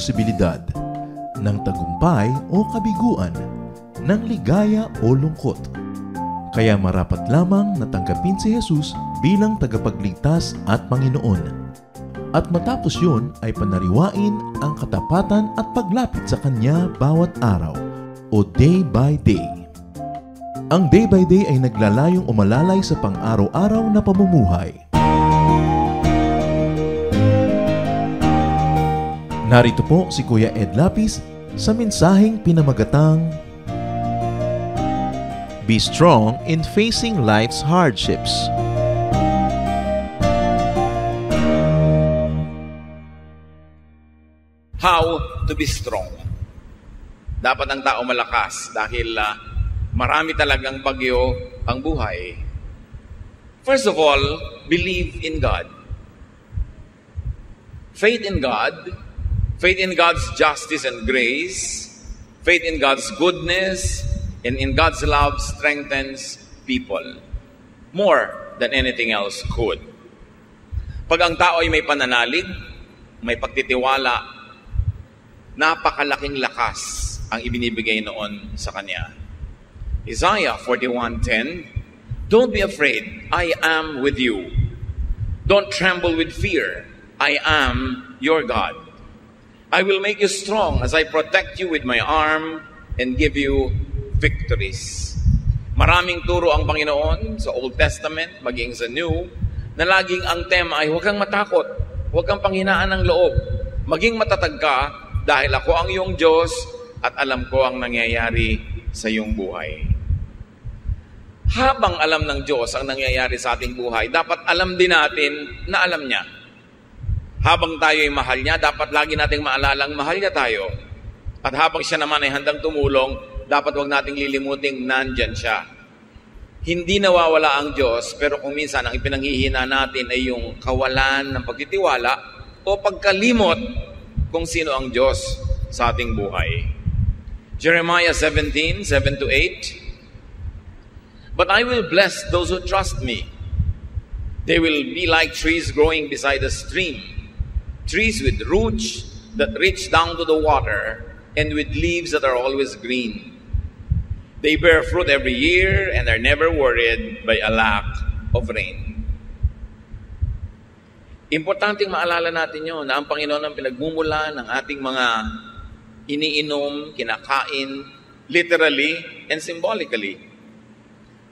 posibilidad, ng tagumpay o kabiguan, ng ligaya o lungkot. Kaya marapat lamang na tanggapin si Jesus bilang tagapagligtas at Panginoon. At matapos yun ay panariwain ang katapatan at paglapit sa Kanya bawat araw o day by day. Ang day by day ay naglalayong umalalay sa pang-araw-araw na pamumuhay. Narito po si Kuya Ed Lapis sa mensaheng pinamagatang Be strong in facing life's hardships. How to be strong. Dapat ang tao malakas dahil marami talagang bagyo ang buhay. First of all, believe in God. Faith in God, faith in God's justice and grace, faith in God's goodness, and in God's love strengthens people more than anything else could. Pag ang tao ay may pananalig, may pagtitiwala, napakalaking lakas ang ibinibigay noon sa kanya. Isaiah 41:10, Don't be afraid, I am with you. Don't tremble with fear, I am your God. I will make you strong as I protect you with my arm and give you victories. Maraming turo ang Panginoon sa Old Testament, maging sa New, na laging ang tema ay huwag kang matakot, huwag kang panghinaan ng loob, maging matatag ka dahil ako ang iyong Diyos at alam ko ang nangyayari sa iyong buhay. Habang alam ng Diyos ang nangyayari sa ating buhay, dapat alam din natin na alam niya. Habang tayo ay mahal niya, dapat lagi nating maalalang mahal niya tayo. At habang siya naman ay handang tumulong, dapat huwag nating lilimuting nandyan siya. Hindi nawawala ang Diyos, pero kung minsan ang ipinanghihina natin ay yung kawalan ng pagtitiwala o pagkalimot kung sino ang Diyos sa ating buhay. Jeremiah 17:7-8, But I will bless those who trust me. They will be like trees growing beside a stream, trees with roots that reach down to the water, and with leaves that are always green. They bear fruit every year and are never worried by a lack of rain. Importanteng maalala natin yun na ang Panginoon ang pinagmumula ng ating mga iniinom, kinakain, literally and symbolically.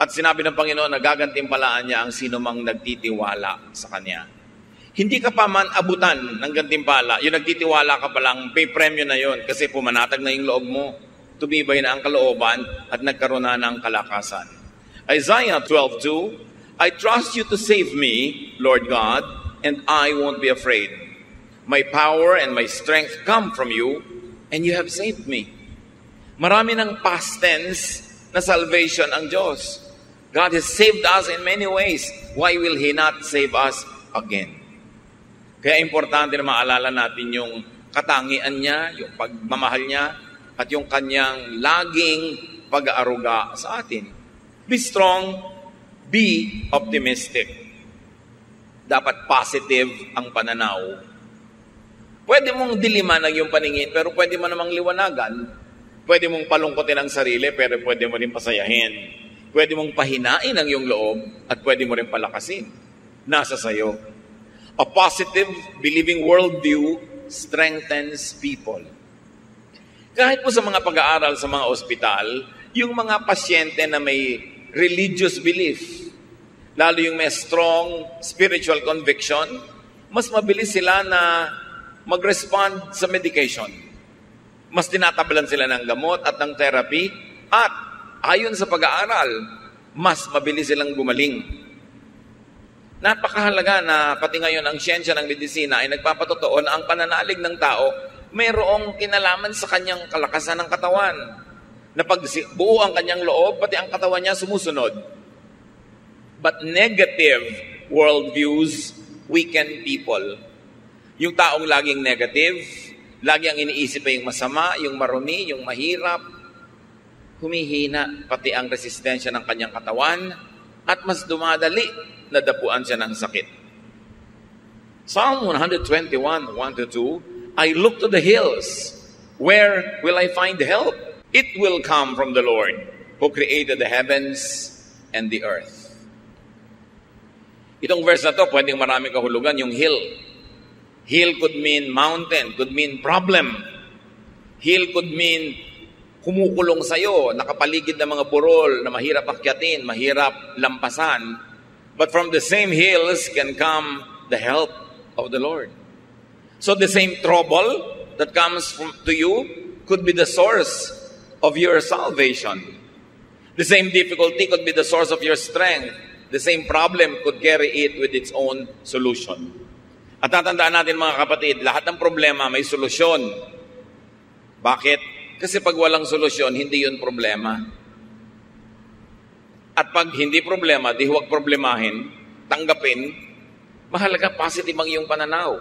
At sinabi ng Panginoon na gagantimpalaan niya ang sino mang nagtitiwala sa Kanya. Hindi ka pa man abutan ng gantimpala, yung nagtitiwala ka pa lang, may premyo na yon kasi pumanatag na yung loob mo, tumibay na ang kalooban at nagkaroon na ng kalakasan. Isaiah 12:2, I trust you to save me, Lord God, and I won't be afraid. My power and my strength come from you, and you have saved me. Marami ng past tense na salvation ang Diyos. God has saved us in many ways. Why will He not save us again? Kaya importante na maalala natin yung katangian niya, yung pagmamahal niya, at yung kanyang laging pag-aaruga sa atin. Be strong, be optimistic. Dapat positive ang pananaw. Pwede mong diliman ang iyong paningin, pero pwede mo namang liwanagan. Pwede mong palungkotin ang sarili, pero pwede mo rin pasayahin. Pwede mong pahinain ang iyong loob, at pwede mo rin palakasin. Nasa sayo. A positive, believing worldview strengthens people. Kahit po sa mga pag-aaral sa mga ospital, yung mga pasyente na may religious belief, lalo yung may strong spiritual conviction, mas mabilis sila na mag-respond sa medication. Mas tinatabalan sila ng gamot at ng therapy, at ayon sa pag-aaral, mas mabilis silang gumaling. Napakahalaga na pati ngayon ang siyensya ng medisina ay nagpapatotoo na ang pananalig ng tao mayroong kinalaman sa kanyang kalakasan ng katawan. Na pag buo ang kanyang loob, pati ang katawan niya sumusunod. But negative worldviews weaken people. Yung taong laging negative, lagi ang iniisip ay yung masama, yung marumi, yung mahirap, humihina pati ang resistensya ng kanyang katawan at mas dumadali na dapuan siya ng sakit. Psalm 121:1-2, I look to the hills. Where will I find help? It will come from the Lord who created the heavens and the earth. Itong verse na to, pwedeng maraming kahulugan, yung hill. Hill could mean mountain, could mean problem. Hill could mean kumukulong sa'yo, nakapaligid ng mga burol na mahirap akyatin, mahirap lampasan. But from the same hills can come the help of the Lord. So the same trouble that comes to you could be the source of your salvation. The same difficulty could be the source of your strength. The same problem could carry it with its own solution. At tatandaan natin mga kapatid, lahat ng problema may solusyon. Bakit? Kasi pag walang solusyon, hindi yun problema. At pag hindi problema, di huwag problemahin, tanggapin, mahalaga positive ang iyong pananaw.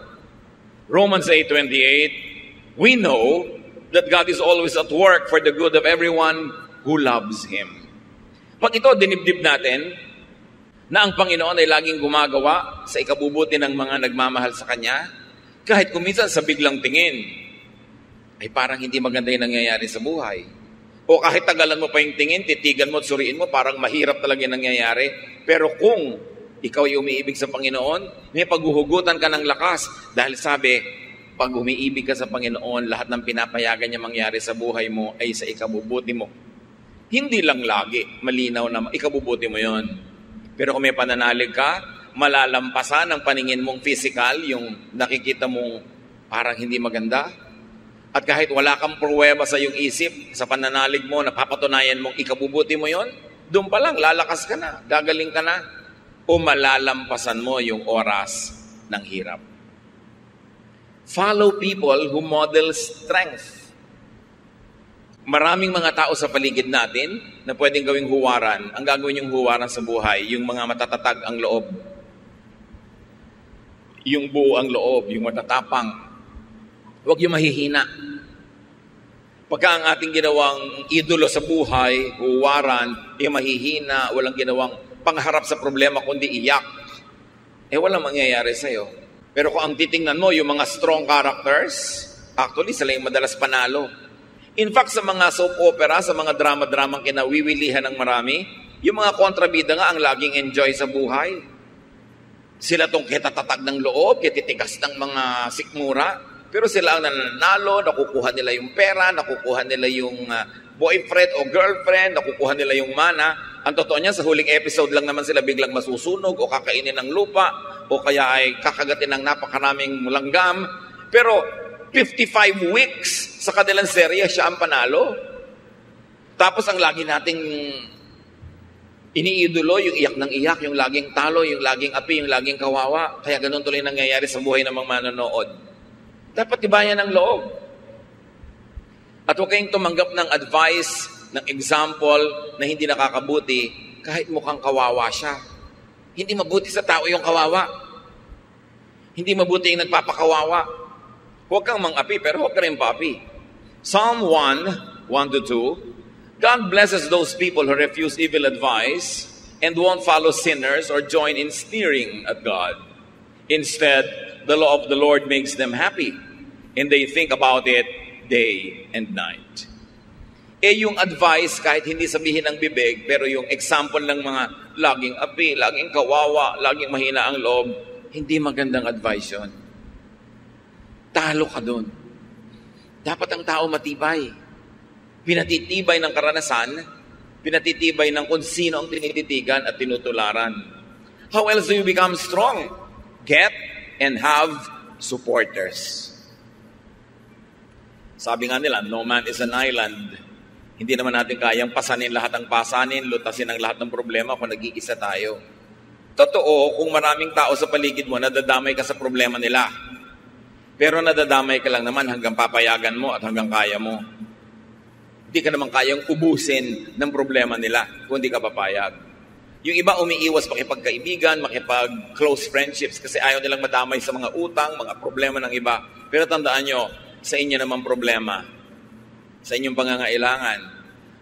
Romans 8:28, we know that God is always at work for the good of everyone who loves Him. Pag ito, dinibdib natin, na ang Panginoon ay laging gumagawa sa ikabubuti ng mga nagmamahal sa Kanya, kahit kuminsan sa biglang tingin, ay parang hindi maganda yung nangyayari sa buhay. O kahit tagalan mo pa yung tingin, titigan mo at suriin mo, parang mahirap talaga yung nangyayari. Pero kung ikaw ay umiibig sa Panginoon, may paghuhugutan ka ng lakas. Dahil sabi, pag umiibig ka sa Panginoon, lahat ng pinapayagan niya mangyari sa buhay mo ay sa ikabubuti mo. Hindi lang lagi, malinaw na ikabubuti mo yon. Pero kung may pananalig ka, malalampasan ang paningin mong physical, yung nakikita mong parang hindi maganda. At kahit wala kang pruweba sa iyong isip, sa pananalig mo, napapatunayan mong ikabubuti mo yon, doon pa lang, lalakas ka na, gagaling ka na, o malalampasan mo yung oras ng hirap. Follow people who model strength. Maraming mga tao sa paligid natin na pwedeng gawing huwaran. Ang gagawin yung huwaran sa buhay, yung mga matatatag ang loob. Yung buo ang loob, yung matatapang. Huwag yung mahihina. Pagka ang ating ginawang idolo sa buhay, huwaran, yung mahihina, walang ginawang pangharap sa problema kundi iyak, walang mangyayari sa'yo. Pero kung ang titingnan mo, yung mga strong characters, actually, sila yung madalas panalo. In fact, sa mga soap opera, sa mga drama-dramang kinawiwilihan ng marami, yung mga kontrabida nga ang laging enjoy sa buhay. Sila tong kitatatag ng loob, kititigas ng mga sikmura, pero sila ang nananalo, nakukuha nila yung pera, nakukuha nila yung boyfriend o girlfriend, nakukuha nila yung mana. Ang totoo niya, sa huling episode lang naman sila biglang masusunog o kakainin ng lupa o kaya ay kakagatin ng napakaraming langgam. Pero 55 weeks sa kanilang serye, siya ang panalo. Tapos ang lagi nating iniidolo, yung iyak ng iyak, yung laging talo, yung laging api, yung laging kawawa. Kaya ganun tuloy nangyayari sa buhay ng mga manonood. Dapat tibayan ang loob. At huwag kayong tumanggap ng advice, ng example na hindi nakakabuti kahit mukhang kawawa siya. Hindi mabuti sa tao yung kawawa. Hindi mabuti yung nagpapakawawa. Huwag kang mang-api, pero huwag ka rin pa-api. Psalm 1:1-2, God blesses those people who refuse evil advice and won't follow sinners or join in sneering at God. Instead, the law of the Lord makes them happy, and they think about it day and night. Yung advice, kahit hindi sabihin ng bibig, pero yung example ng mga laging api, laging kawawa, laging mahina ang loob, hindi magandang advice yun. Talo ka doon. Dapat ang tao matibay. Pinatitibay ng karanasan, pinatitibay ng kung sino ang tinititigan at tinutularan. How else do you become strong? Get and have supporters. Sabi nga nila, no man is an island. Hindi naman natin kayang pasanin lahat ng pasanin, lutasin ang lahat ng problema kung nag-iisa tayo. Totoo, kung maraming tao sa paligid mo, nadadamay ka sa problema nila. Pero nadadamay ka lang naman hanggang papayagan mo at hanggang kaya mo. Hindi ka naman kayang ubusin ng problema nila kung hindi ka papayag. Yung iba umiiwas makipagkaibigan, makipag-close friendships kasi ayaw nilang madamay sa mga utang, mga problema ng iba. Pero tandaan nyo, sa inyo naman problema, sa inyong pangangailangan,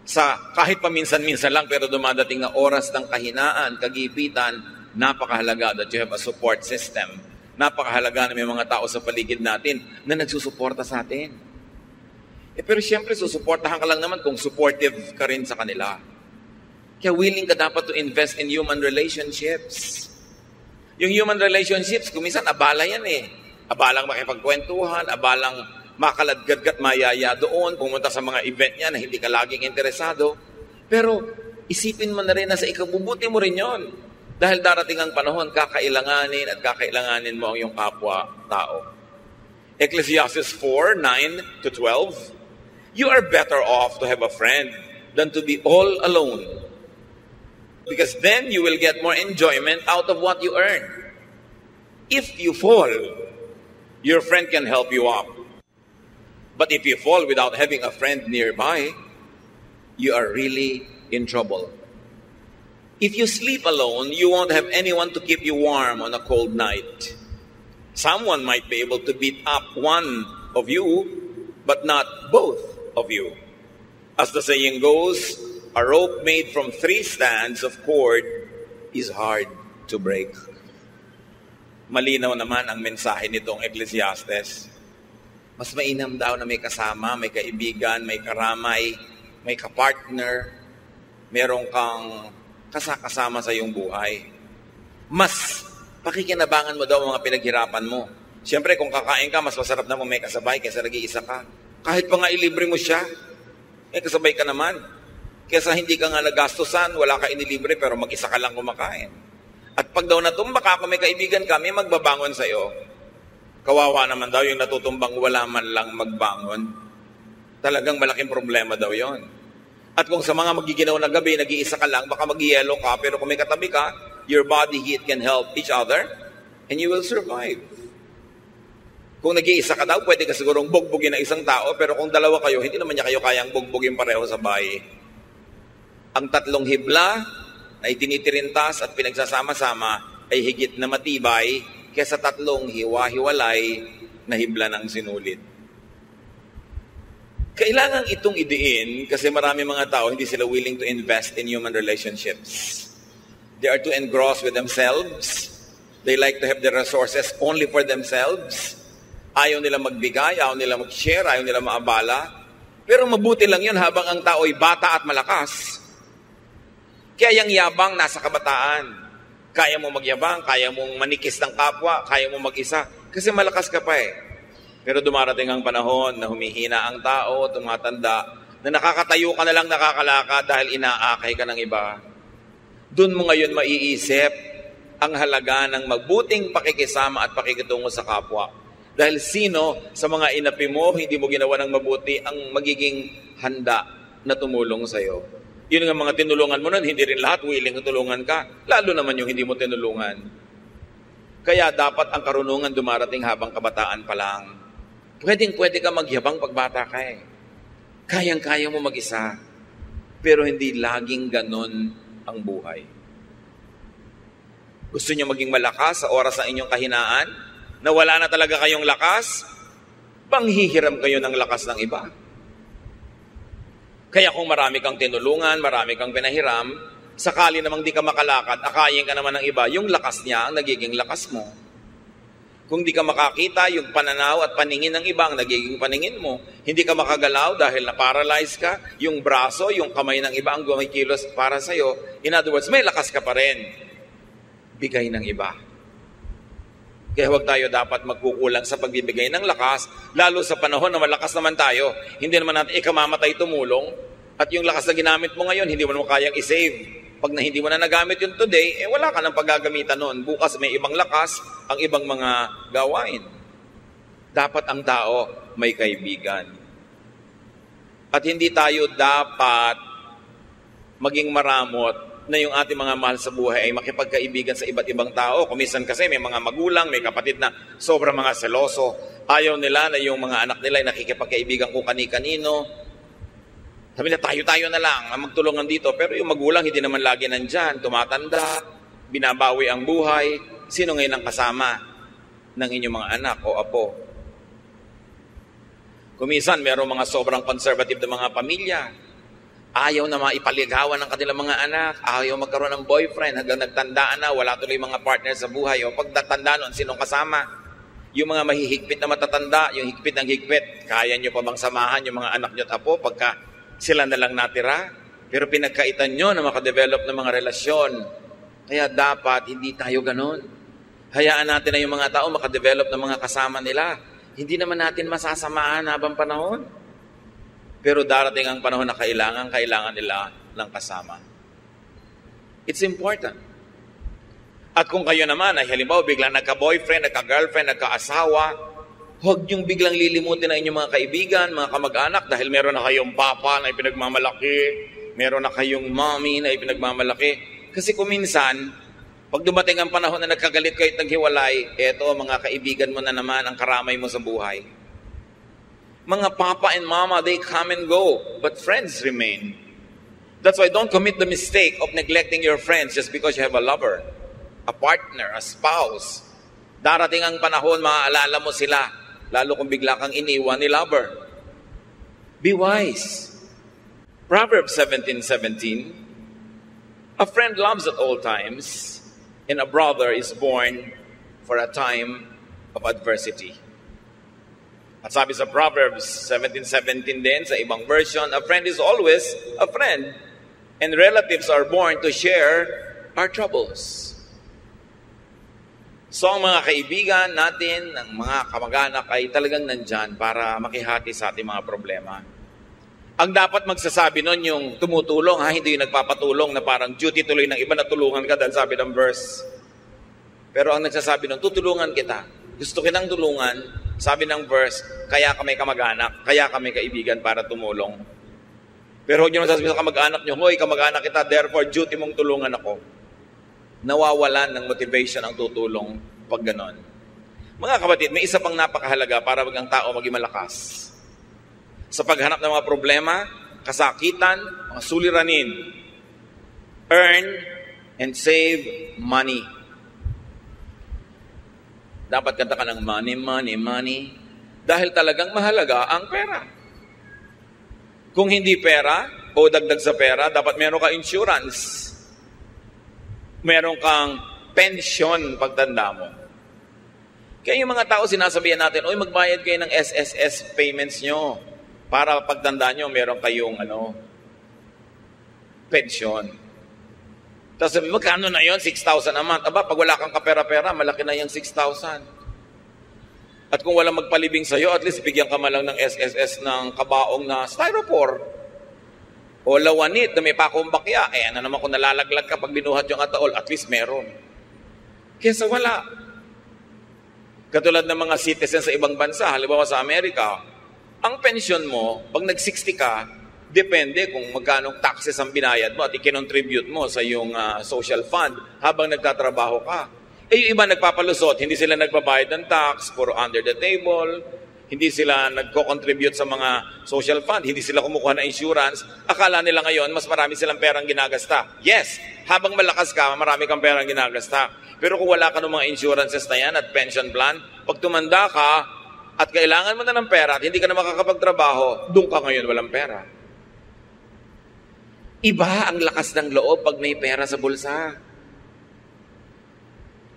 sa kahit paminsan-minsan lang pero dumadating na oras ng kahinaan, kagipitan, napakahalaga that you have a support system Napakahalaga na may mga tao sa paligid natin na nagsusuporta sa atin. Pero siyempre, susuportahan ka lang naman kung supportive ka rin sa kanila. Kaya willing ka dapat to invest in human relationships. Yung human relationships, kuminsan abala yan eh. Abalang makipagkwentuhan, abalang makaladgadgat mayaya doon, pumunta sa mga event niya na hindi ka laging interesado. Pero isipin mo na rin na sa ikabubuti mo rin yon. Dahil darating ang panahon, kakailanganin mo ang iyong kapwa-tao. Ecclesiastes 4:9-12, you are better off to have a friend than to be all alone. Because then you will get more enjoyment out of what you earn. If you fall, your friend can help you up. But if you fall without having a friend nearby, you are really in trouble. If you sleep alone, you won't have anyone to keep you warm on a cold night. Someone might be able to beat up one of you, but not both of you. As the saying goes, a rope made from 3 strands of cord is hard to break. Malinaw naman ang mensahe nitong Ecclesiastes. Mas mainam daw na may kasama, may kaibigan, may karamay, may kapartner, merong kang kasama sa iyong buhay. Mas pakikinabangan mo daw ang mga pinaghirapan mo. Siyempre, kung kakain ka, mas masarap na kung may kasabay kaysa nag-iisa ka. Kahit pa nga ilibre mo siya, kasabay ka naman. Kaysa hindi ka nga nagastusan, wala ka inilibre, pero mag-isa ka lang kumakain. At pag daw natumba ka, kung may kaibigan ka, may magbabangon sa'yo. Kawawa naman daw yung natutumbang wala man lang magbangon. Talagang malaking problema daw yon. At kung sa mga magiginaw na gabi, nag-iisa ka lang, baka mag-yellow ka, pero kung may katabi ka, your body heat can help each other, and you will survive. Kung nag-iisa ka daw, pwede ka sigurong bugbugin ng isang tao, pero kung dalawa kayo, hindi naman niya kayo kayang bugbugin pareho sa bahay. Ang 3 hibla na itinitirintas at pinagsasama-sama ay higit na matibay kaysa 3 hiwa-hiwalay na hibla ng sinulit. Kailangan itong idiin kasi marami mga tao hindi sila willing to invest in human relationships. They are too engrossed with themselves. They like to have the resources only for themselves. Ayaw nila magbigay, ayaw nila mag-share, ayaw nila maabala. Pero mabuti lang yun habang ang tao ay bata at malakas. Kaya yung yabang nasa kabataan. Kaya mo magyabang, kaya mong manikis ng kapwa, kaya mo mag-isa. Kasi malakas ka pa eh. Pero dumarating ang panahon na humihina ang tao, tumatanda, na nakakatayo ka na lang nakakalakad dahil inaakay ka ng iba. Doon mo ngayon maiisip ang halaga ng magbuting pakikisama at pakikitungo sa kapwa. Dahil sino sa mga inapi mo, hindi mo ginawa ng mabuti, ang magiging handa na tumulong sa'yo. Yun nga mga tinulungan mo nun, hindi rin lahat willing na tulungan ka. Lalo naman yung hindi mo tinulungan. Kaya dapat ang karunungan dumarating habang kabataan pa lang. Pwede ka magyabang pagbata ka eh. Kayang-kaya mo mag-isa. Pero hindi laging ganon ang buhay. Gusto niyo maging malakas sa oras ng inyong kahinaan? Na wala na talaga kayong lakas? Panghihiram kayo ng lakas ng iba. Kaya kung marami kang tinulungan, marami kang pinahiram, sakali namang di ka makalakad, akayin ka naman ng iba, yung lakas niya ang nagiging lakas mo. Kung di ka makakita, yung pananaw at paningin ng ibang nagiging paningin mo. Hindi ka makagalaw dahil na-paralyze ka. Yung braso, yung kamay ng iba ang gumikilos para sa'yo. In other words, may lakas ka pa rin. Bigay ng iba. Kaya huwag tayo dapat magkukulang sa pagbibigay ng lakas, lalo sa panahon na malakas naman tayo. Hindi naman natin ikamamatay tumulong. At yung lakas na ginamit mo ngayon, hindi mo naman kayang i-save. Pag na hindi mo na nagamit yun today, wala ka ng paggagamitan noon. Bukas may ibang lakas, ang ibang mga gawain. Dapat ang tao may kaibigan. At hindi tayo dapat maging maramot na yung ating mga mahal sa buhay ay makipagkaibigan sa iba't ibang tao. Kuminsan kasi may mga magulang, may kapatid na sobrang mga seloso. Ayaw nila na yung mga anak nila ay nakikipagkaibigan kung kani-kanino. Sabi na tayo-tayo na lang magtulungan dito. Pero yung magulang hindi naman lagi nandyan. Tumatanda, binabawi ang buhay. Sino ngayon ang kasama ng inyong mga anak o apo? Kuminsan, merong mga sobrang conservative na mga pamilya. Ayaw na maipaligawan ng kanilang mga anak. Ayaw magkaroon ng boyfriend hanggang nagtandaan na, wala tuloy mga partner sa buhay. O pagtatanda nun, sinong kasama? Yung mga mahihigpit na matatanda, yung higpit ng higpit, kaya nyo pa bang samahan yung mga anak nyo at apo pagka sila na lang natira? Pero pinagkaitan nyo na makadevelop ng mga relasyon. Kaya dapat hindi tayo ganun. Hayaan natin na yung mga tao makadevelop ng mga kasama nila. Hindi naman natin masasamahan habang panahon. Pero darating ang panahon na kailangan nila ng kasama. It's important. At kung kayo naman ay halimbawa biglang nagka-boyfriend, nagka-girlfriend, nagka-asawa, huwag niyong biglang lilimutin ang inyong mga kaibigan, mga kamag-anak dahil meron na kayong papa na ipinagmamalaki, meron na kayong mommy na ipinagmamalaki. Kasi kung minsan, pag dumating ang panahon na nagkagalit kayo at naghiwalay, eto mga kaibigan mo na naman ang karamay mo sa buhay. Mga papa and mama, they come and go, but friends remain. That's why don't commit the mistake of neglecting your friends just because you have a lover, a partner, a spouse. Darating ang panahon, maaalala mo sila, lalo kung bigla kang iniwan ni lover. Be wise. Proverbs 17:17, a friend loves at all times, and a brother is born for a time of adversity. At sabi sa Proverbs 17:17 din, sa ibang version, a friend is always a friend, and relatives are born to share our troubles. So ang mga kaibigan natin, ang mga kamag-anak ay talagang nandyan para makihati sa ating mga problema. Ang dapat magsasabi nun yung tumutulong, hindi yung nagpapatulong na parang duty tuloy ng iba na tulungan ka dahil sabi ng verse. Pero ang nagsasabi nun, tutulungan kita. Gusto kitang tulungan. Sabi ng verse, kaya kami kamag-anak, kaya kami kaibigan para tumulong. Pero huwag nyo naman sasabihin sa kamag-anak nyo, hoy, kamag-anak kita, therefore duty mong tulungan ako. Nawawalan ng motivation ang tutulong pag ganon. Mga kapatid, may isa pang napakahalaga para ang tao maging malakas. Sa paghanap ng mga problema, kasakitan, mga suliranin, earn and save money. Dapat kanta ka ng money, money, money. Dahil talagang mahalaga ang pera. Kung hindi pera, o dagdag sa pera, dapat meron ka insurance. Meron kang pension pagtanda mo. Kaya yung mga tao sinasabihan natin, oy, magbayad kayo ng SSS payments nyo para pagtanda nyo, meron kayong pension. Tapos sabi, magkano na yun? 6,000 a month. Aba, pag wala kang kapera-pera, malaki na yung 6,000. At kung walang magpalibing sa'yo, at least bigyan ka man lang ng SSS ng kabaong na styrofoam. O lawanit na may pakong bakya. Ano naman kung nalalaglag ka pag binuhat yung ataol, at least meron. Kesa wala. Katulad ng mga citizens sa ibang bansa, halimbawa sa Amerika, ang pension mo, pag nag-60 ka, depende kung magkano taxes ang binayad mo at ikinontribute mo sa iyong social fund habang nagtatrabaho ka. Yung iba nagpapalusot, hindi sila nagbabayad ng tax, puro under the table, hindi sila nagko-contribute sa mga social fund, hindi sila kumukuha ng insurance. Akala nila ngayon, mas marami silang perang ginagasta. Yes, habang malakas ka, marami kang perang ginagasta. Pero kung wala ka ng mga insurances na yan at pension plan, pag tumanda ka at kailangan mo na ng pera at hindi ka na makakapagtrabaho, doon ka ngayon walang pera. Iba ang lakas ng loob pag may pera sa bulsa.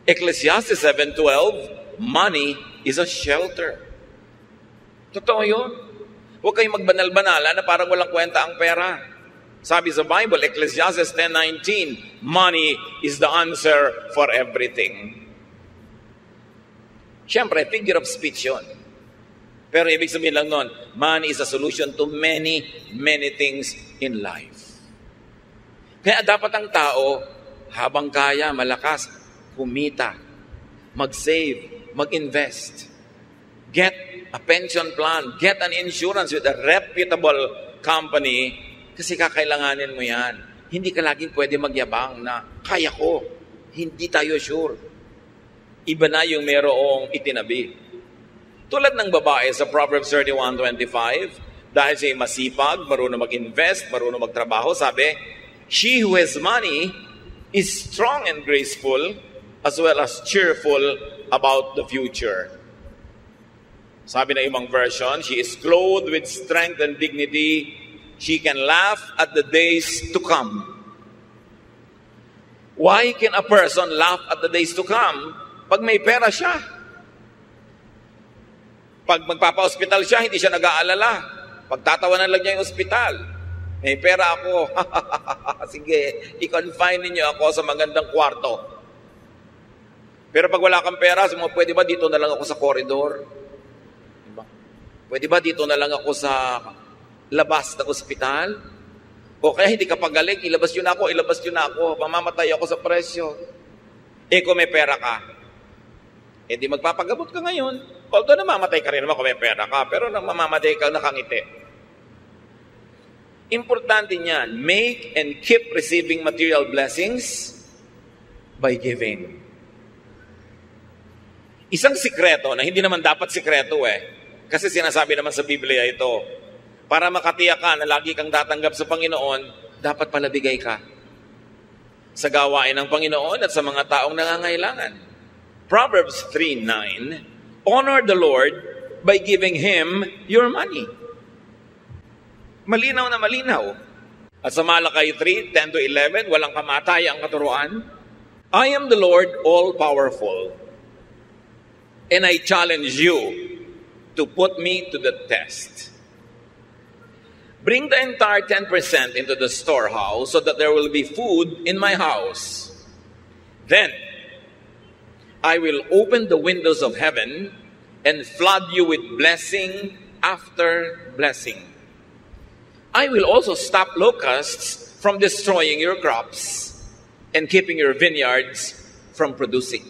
Ecclesiastes 7:12, money is a shelter. Totoo yun. Huwag kayong magbanal-banala na parang walang kwenta ang pera. Sabi sa Bible, Ecclesiastes 10:19, money is the answer for everything. Siyempre, figure of speech yun. Pero ibig sabihin lang nun, money is a solution to many, many things in life. Kaya dapat ang tao, habang kaya, malakas, kumita, mag-save, mag-invest, get a pension plan, get an insurance with a reputable company, kasi kakailanganin mo yan. Hindi ka laging pwede magyabang na, kaya ko, hindi tayo sure. Iba na yung merong itinabi. Tulad ng babae sa Proverbs 31:25, dahil siya masipag, marunong mag-invest, marunong magtrabaho, sabi, she who has money is strong and graceful as well as cheerful about the future. Sabi ng ibang version, she is clothed with strength and dignity she can laugh at the days to come. Why can a person laugh at the days to come pag may pera siya? Pag magpapa-hospital siya, hindi siya nag-aalala. Pagtatawanan lang niya yung ospital. May pera ako. Sige, i-confine niyo ako sa magandang kwarto. Pero pag wala kang pera, pwede ba dito na lang ako sa koridor? Diba? Pwede ba dito na lang ako sa labas ng ospital? O kaya hindi ka pagaling, ilabas yun ako, mamamatay ako sa presyo. Kung may pera ka, di magpapagamot ka ngayon. Although namamatay ka rin naman kung may pera ka, pero mamamatay ka nakangiti. Importante niyan, make and keep receiving material blessings by giving. Isang sikreto na hindi naman dapat sikreto kasi sinasabi naman sa Biblia ito, para makatiyak ka na lagi kang tatanggap sa Panginoon, dapat pala bigay ka sa gawain ng Panginoon at sa mga taong nangangailangan. Proverbs 3:9, honor the Lord by giving Him your money. Malinaw na malinaw. At sa Malakay 3:10-11, walang kamatay ang katuruan. I am the Lord all-powerful, and I challenge you to put me to the test. Bring the entire 10% into the storehouse so that there will be food in my house. Then I will open the windows of heaven and flood you with blessing after blessing. I will also stop locusts from destroying your crops and keeping your vineyards from producing.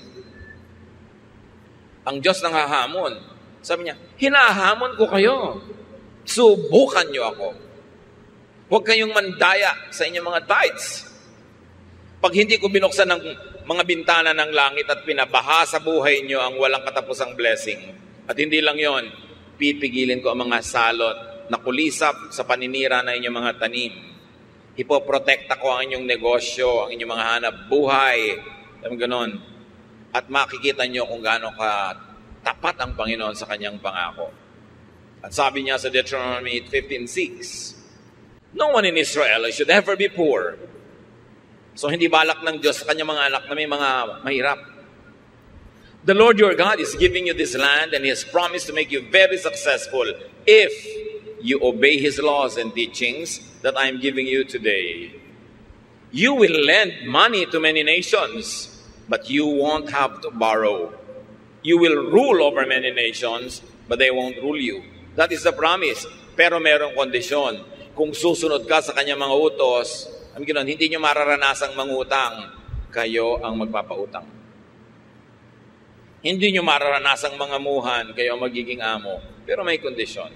Ang Diyos nang hahamon. Sabi niya, hinahamon ko kayo. Subukan niyo ako. Huwag kayong mandaya sa inyong mga tithes. Pag hindi ko binuksan ng mga bintana ng langit at pinabaha sa buhay niyo ang walang katapusang blessing. At hindi lang yon, pipigilin ko ang mga salot na kulisap sa paninira na inyong mga tanim. Ipoprotekta ko ang inyong negosyo, ang inyong mga hanap buhay. Ganon. At makikita niyo kung gaano ka tapat ang Panginoon sa kanyang pangako. At sabi niya sa Deuteronomy 15:6, no one in Israel should ever be poor. So hindi balak ng Diyos sa kanyang mga anak na may mga mahirap. The Lord your God is giving you this land and He has promised to make you very successful if you obey His laws and teachings that I am giving you today. You will lend money to many nations, but you won't have to borrow. You will rule over many nations, but they won't rule you. That is the promise. Pero merong kondisyon. Kung susunod ka sa kanyang mga utos, hindi nyo mararanasang mangutang, kayo ang magpapautang. Hindi nyo mararanasang mangamuhan, kayo ang magiging amo. Pero may kondisyon.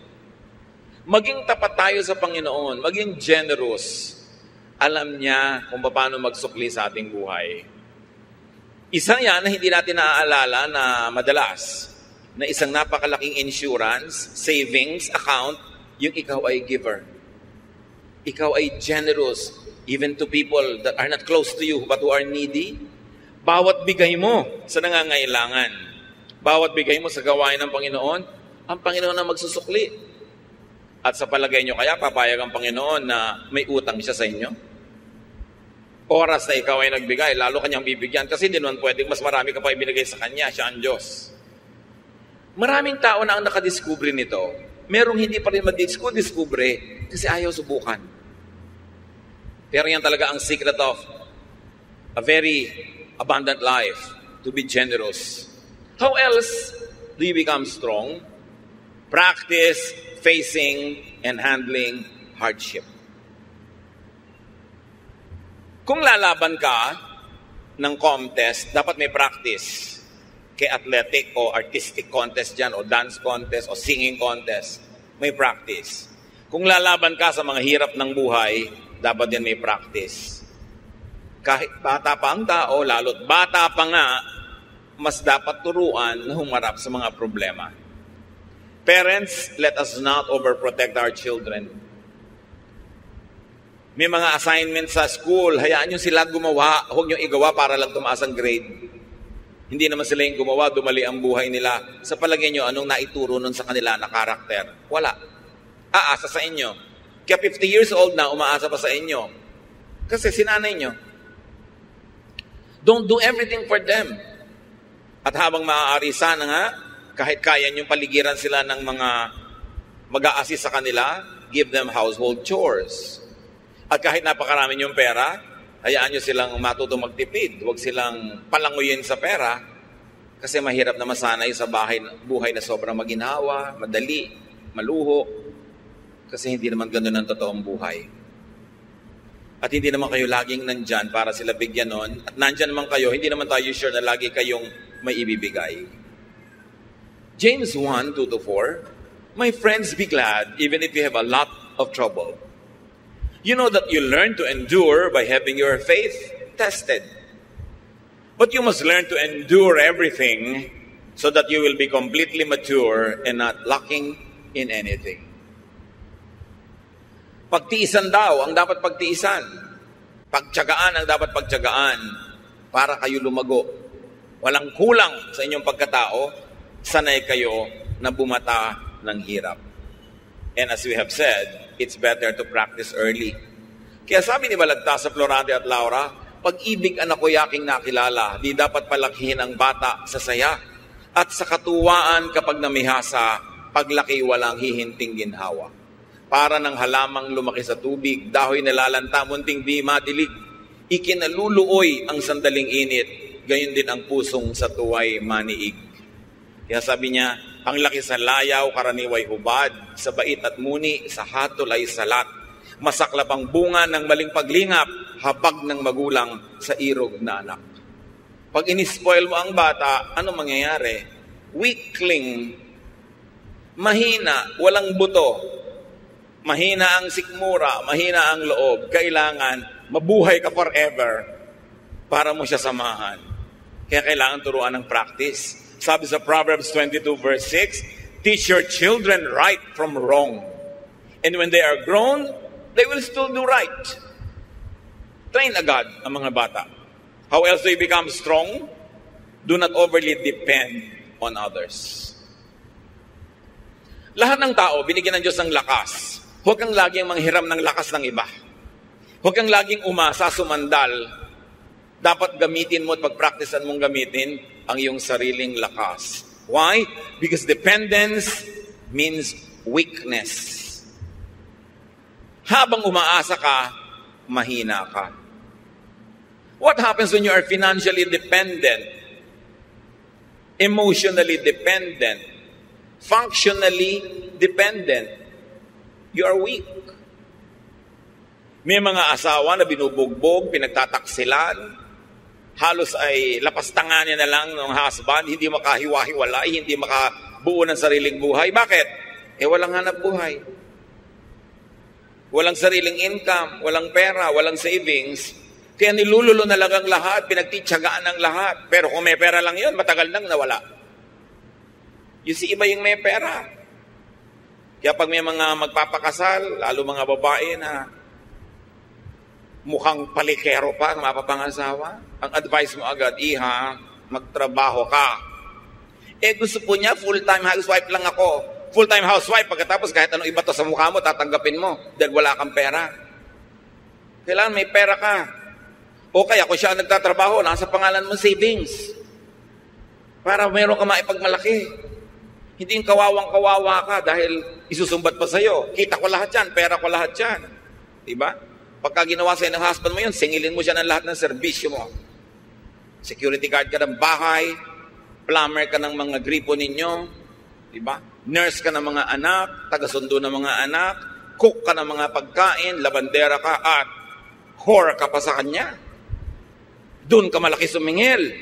Maging tapat tayo sa Panginoon, maging generous. Alam niya kung paano magsukli sa ating buhay. Isa yan na hindi natin naaalala na madalas, na isang napakalaking insurance, savings account, yung ikaw ay giver. Ikaw ay generous, even to people that are not close to you, but who are needy. Bawat bigay mo sa nangangailangan, bawat bigay mo sa gawain ng Panginoon, ang Panginoon na magsusukli. At sa palagay nyo kaya, papayag ang Panginoon na may utang siya sa inyo? Oras na ikaw ay nagbigay, lalo kanyang bibigyan. Kasi hindi naman pwedeng mas marami ka pa ibinigay sa kanya, siya ang Diyos. Maraming tao na ang nakadiskubre nito. Merong hindi pa rin madiskubre kasi ayaw subukan. Pero yan talaga ang secret of a very abundant life, to be generous. How else do you become strong? Practice facing and handling hardship. Kung lalaban ka ng contest, dapat may practice. Kay athletic o artistic contest dyan, o dance contest, o singing contest, may practice. Kung lalaban ka sa mga hirap ng buhay, dapat din may practice. Kahit bata pa ang tao, lalo't bata pa nga, mas dapat turuan na humarap sa mga problema. Parents, let us not overprotect our children. May mga assignments sa school, hayaan nyo sila gumawa, huwag nyo igawa para lang tumaas ang grade. Hindi naman sila yung gumawa, dumali ang buhay nila. Sa palagay nyo, anong naituro nun sa kanila na karakter? Wala. Aasa sa inyo. Kaya 50 years old na, umaasa pa sa inyo. Kasi sinanay nyo. Don't do everything for them. At habang maaari, sana nga, kahit kaya nyo paligiran sila ng mga mag-a-assist sa kanila, give them household chores. At kahit napakarami yung pera, hayaan nyo silang matutong magtipid. Huwag silang palanguyin sa pera kasi mahirap na masanay sa buhay na sobrang maginhawa, madali, maluho. Kasi hindi naman ganun ang totoong buhay. At hindi naman kayo laging nandyan para sila bigyan nun. At nandyan naman kayo, hindi naman tayo sure na lagi kayong may ibibigay. James 1, 2-4, My friends, be glad even if you have a lot of trouble. You know that you learn to endure by having your faith tested. But you must learn to endure everything so that you will be completely mature and not lacking in anything. Pagtiisan daw ang dapat pagtiisan. Pagtiyagaan ang dapat pagtiyagaan para kayo lumago. Walang kulang sa inyong pagkatao, sanay kayo na bumata ng hirap. And as we have said, it's better to practice early. Kaya sabi ni Balagtas sa Florante at Laura, pag-ibig anak ko yaking nakilala, di dapat palakihin ang bata sa saya. At sa katuwaan kapag namihasa, paglaki walang hihinting ginhawa. Para ng halamang lumaki sa tubig, dahoy nalalanta, munting di madilig. Ikinaluluoy ang sandaling init, gayon din ang pusong sa tuway maniig. Kaya sabi niya, ang laki sa layaw, karaniway hubad, sa bait at muni, sa hatol ay salat. Masaklap ang bunga ng maling paglingap, habag ng magulang sa irog na anak. Pag inispoil mo ang bata, ano mangyayari? Weakling, mahina, walang buto. Mahina ang sikmura, mahina ang loob. Kailangan mabuhay ka forever para mo siya samahan. Kaya kailangan turuan ng practice. Sabi sa Proverbs 22 verse 6, teach your children right from wrong. And when they are grown, they will still do right. Train agad ang mga bata. How else do you become strong? Do not overly depend on others. Lahat ng tao, binigyan ng Diyos ng lakas. Huwag kang laging manghiram ng lakas ng iba. Huwag kang laging umasa, sumandal. Dapat gamitin mo at pag-practicean mong gamitin ang iyong sariling lakas. Why? Because dependence means weakness. Habang umaasa ka, mahina ka. What happens when you are financially dependent, emotionally dependent, functionally dependent? You are weak. May mga asawa na binubugbog, pinagtataksilan, halos ay lapastanganin na lang ng husband, hindi makahiwa-hiwalay, hindi makabuo ng sariling buhay. Bakit? Walang hanap buhay. Walang sariling income, walang pera, walang savings. Kaya nilululo na lang ang lahat, pinagtitsagaan ang lahat. Pero kung may pera lang yun, matagal nang nawala. You see, iba yung may pera. Kaya pag may mga magpapakasal, lalo mga babae na mukhang palikero pa, mapapangasawa, ang advice mo agad, iha, magtrabaho ka. Gusto po niya, full-time housewife lang ako. Full-time housewife, pagkatapos kahit anong iba to sa mukha mo, tatanggapin mo dahil wala kang pera. Kailangan may pera ka. O kaya kung siya nagtatrabaho, nasa pangalan mo savings. Para meron ka maipagmalaki. Hindi yung kawawang-kawawa ka dahil isusumbat pa sa'yo. Kita ko lahat yan, pera ko lahat yan. Diba? Pagka ginawa sa'yo ng husband mo yun, singilin mo siya ng lahat ng serbisyo mo. Security guard ka ng bahay, plumber ka ng mga gripo ninyo, diba? Nurse ka ng mga anak, taga-sundo ng mga anak, cook ka ng mga pagkain, labandera ka, at whore ka pa sa kanya. Doon ka malaki sumingil.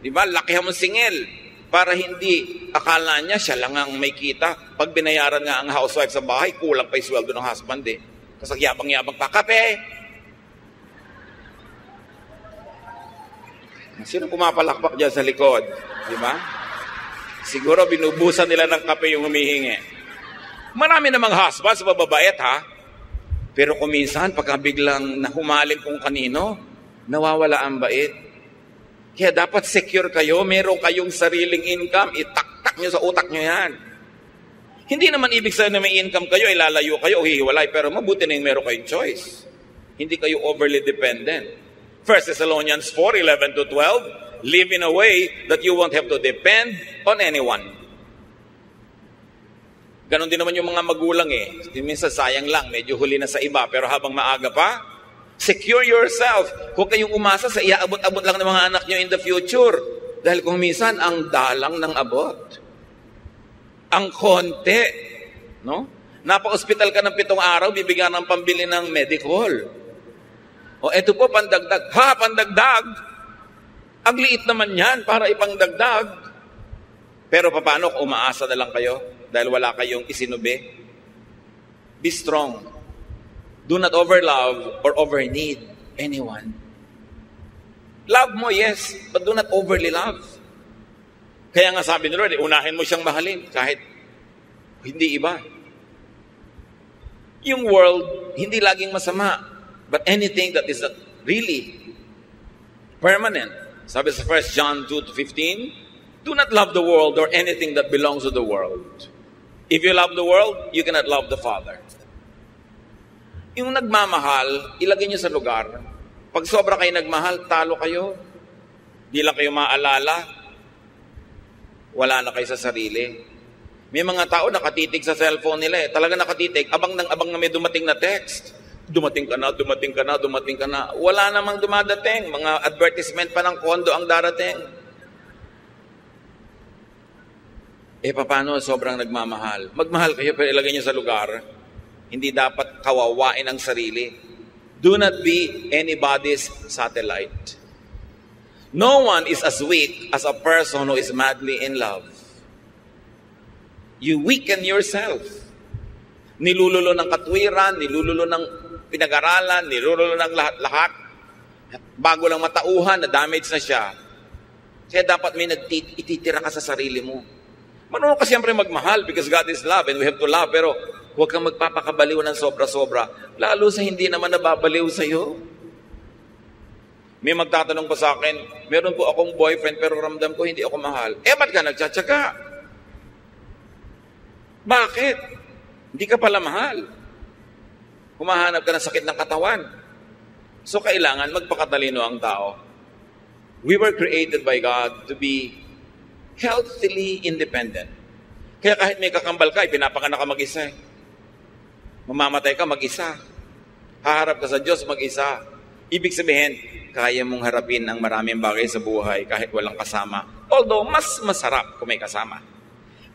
Diba? Lakihan mo singil. Para hindi akala niya siya lang ang may kita. Pag binayaran nga ang housewife sa bahay, kulang pa yung sweldo ng husband eh. Kasi yabang-yabang pa, kape! Sino pumapalakpak dyan sa likod? Di ba? Siguro binubusan nila ng kape yung humihingi. Marami namang husbands, mababait ha. Pero kung minsan, pagka biglang nahumaling kung kanino, nawawala ang bait. Kaya dapat secure kayo, meron kayong sariling income, itaktak nyo sa utak nyo yan. Hindi naman ibig sabihin na may income kayo, ilalayo kayo o hihiwalay, pero mabuti na yung meron kayong choice. Hindi kayo overly dependent. 1 Thessalonians 4:11-12, live in a way that you won't have to depend on anyone. Ganon din naman yung mga magulang eh. Minsan sayang lang, medyo huli na sa iba, pero habang maaga pa, secure yourself. Huwag kayong umasa sa iaabot-abot lang ng mga anak nyo in the future. Dahil kung minsan, ang dalang ng abot. Ang konti. No? Napa-hospital ka ng 7 araw, bibigyan ng pambili ng medical. O eto po, pandagdag. Ha, pandagdag! Ang liit naman yan para ipangdagdag. Pero paano kung umaasa na lang kayo? Dahil wala kayong isinubi? Be strong. Do not overlove or overneed anyone. Love mo, yes, but do not overly love. Kaya nga sabi ni Lord, unahin mo siyang mahalin kahit hindi iba. Yung world, hindi laging masama, but anything that is really permanent. Sabi sa 1 John 2:15, do not love the world or anything that belongs to the world. If you love the world, you cannot love the Father. Yung nagmamahal, ilagay niyo sa lugar. Pag sobra kayo nagmahal, talo kayo. Di lang kayo maalala. Wala na kayo sa sarili. May mga tao nakatitig sa cellphone nila eh. Talaga nakatitig. Abang na may dumating na text. Dumating ka na, dumating ka na, dumating ka na. Wala namang dumadating. Mga advertisement pa ng kondo ang darating. Eh, paano sobrang nagmamahal? Magmahal kayo pero ilagay niyo sa lugar. Hindi dapat kawawain ang sarili. Do not be anybody's satellite. No one is as weak as a person who is madly in love. You weaken yourself. Nilululo ng katwiran, nilululo ng pinag-aralan, nilululo ng lahat-lahat. Bago lang matauhan, na-damage na siya. Kaya dapat may ititira ka sa sarili mo. Marunong ka siyempre magmahal because God is love and we have to love. Pero huwag kang magpapakabaliw ng sobra-sobra. Lalo sa hindi naman nababaliw sa'yo. May magtatanong pa sa akin, meron po akong boyfriend pero ramdam ko hindi ako mahal. Eh, ba't ka nagtsatsaga? Bakit? Hindi ka pala mahal. Humahanap ka ng sakit ng katawan. So, kailangan magpakatalino ang tao. We were created by God to be healthily independent. Kaya kahit may kakambal ka, pinapanganak ka mag-isa. Mamamatay ka mag-isa. Haharap ka sa Diyos mag-isa. Ibig sabihin, kaya mong harapin ang maraming bagay sa buhay kahit walang kasama. Although, mas masarap kung may kasama.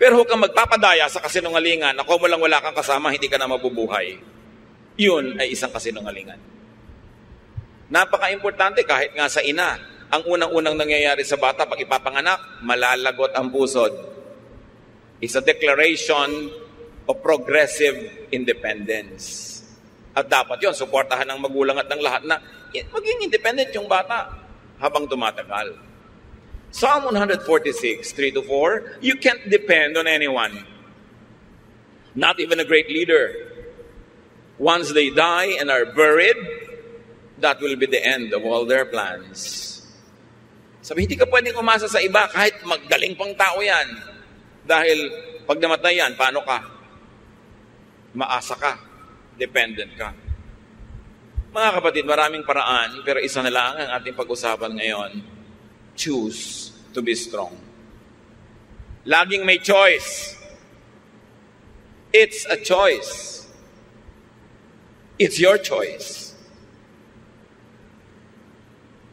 Pero huwag kang magpapadaya sa kasinungalingan na kung wala kang kasama, hindi ka na mabubuhay. Yun ay isang kasinungalingan. Napaka-importante kahit nga sa ina, ang unang-unang nangyayari sa bata pag ipapanganak, malalagot ang pusod. It's a declaration of progressive independence. At dapat yun, suportahan ng magulang at ng lahat na maging independent yung bata habang tumatagal. Psalm 146, 3-4, you can't depend on anyone. Not even a great leader. Once they die and are buried, that will be the end of all their plans. Sabi, hindi ka pwedeng umasa sa iba kahit magaling pang tao yan. Dahil pag namatay yan, paano ka? Maasa ka. Dependent ka. Mga kapatid, maraming paraan, pero isa na lang ang ating pag-usapan ngayon. Choose to be strong. Laging may choice. It's a choice. It's your choice.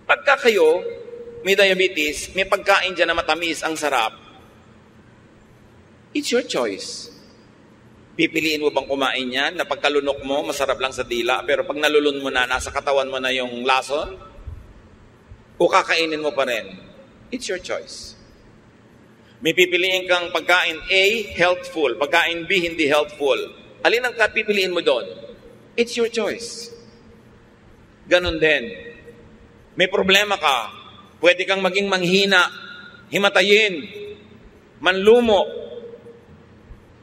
Pagka kayo may diabetes, may pagkain dyan na matamis, ang sarap, it's your choice. Pipiliin mo bang kumain yan na pagkalunok mo, masarap lang sa dila, pero pag nalulun mo na, nasa katawan mo na yung lason? O kakainin mo pa rin? It's your choice. May pipiliin kang pagkain A, healthful. Pagkain B, hindi healthful. Alin ang pipiliin mo doon? It's your choice. Ganon din. May problema ka. Pwede kang maging manghina, himatayin, manlumo.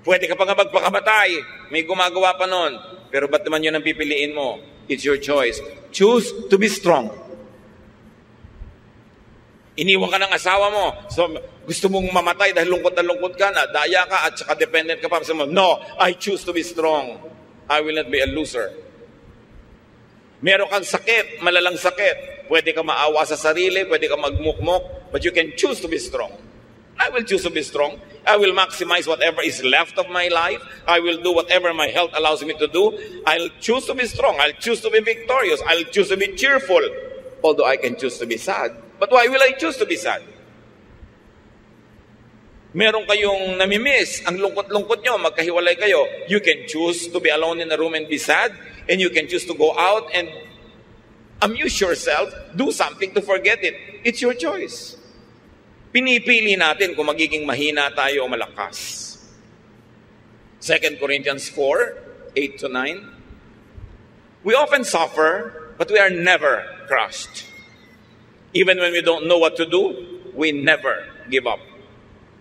Pwede ka pa nga magpakamatay. May gumagawa pa nun. Pero ba't naman yun ang pipiliin mo? It's your choice. Choose to be strong. Iniwan ka ng asawa mo. So, gusto mong mamatay dahil lungkot na lungkot ka na, daya ka at saka dependent ka pa. Sabi mo, no, I choose to be strong. I will not be a loser. Meron kang sakit, malalang sakit. Pwede ka maawa sa sarili, pwede ka magmukmok, but you can choose to be strong. I will choose to be strong. I will maximize whatever is left of my life. I will do whatever my health allows me to do. I'll choose to be strong. I'll choose to be victorious. I'll choose to be cheerful. Although I can choose to be sad. But why will I choose to be sad? Meron kayong namimiss, ang lungkot-lungkot nyo, magkahiwalay kayo. You can choose to be alone in a room and be sad. And you can choose to go out and amuse yourself. Do something to forget it. It's your choice. Pinipili natin kung magiging mahina tayo o malakas. 2 Corinthians 4, 8-9. We often suffer, but we are never crushed. Even when we don't know what to do, we never give up.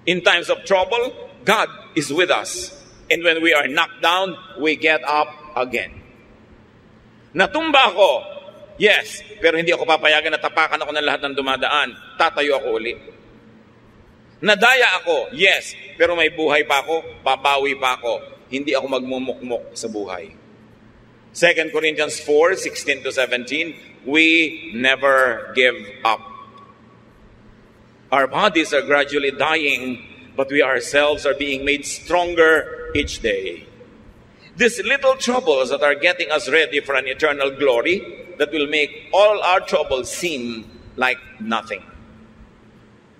In times of trouble, God is with us. And when we are knocked down, we get up again. Natumba ako, yes, pero hindi ako papayagan na tapakan ako ng lahat ng dumadaan. Tatayo ako uli. Nadaya ako, yes, pero may buhay pa ako, babawi pa ako. Hindi ako magmumukmok sa buhay. 2 Corinthians 4, 16-17, we never give up. Our bodies are gradually dying, but we ourselves are being made stronger each day. These little troubles that are getting us ready for an eternal glory that will make all our troubles seem like nothing.